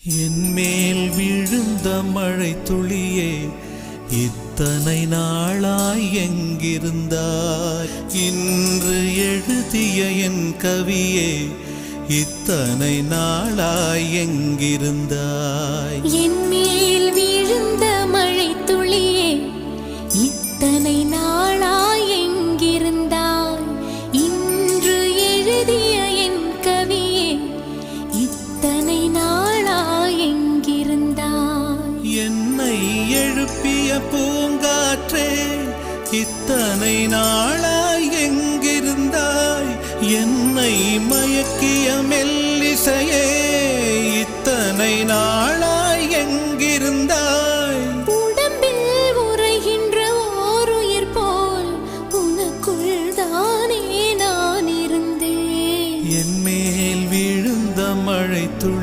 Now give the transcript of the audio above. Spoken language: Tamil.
என்மேல் விழுந்த மழை துளியே, இத்தனை நாளாய் எங்கிருந்தாய்? இன்று எழுதிய என் கவியே, இத்தனை நாளாய் எங்கிருந்தாய்? என்மேல் விழுந்த மழை துளியே, இத்தனை நாளாய் எங்கிருந்தாய்? இன்று எழுதிய என் கவியே, இத்தனை நாளாய் எங்கிருந்தாய்? என்னை எழுப்பிய பூங்காற்றே, இத்தனை நாள்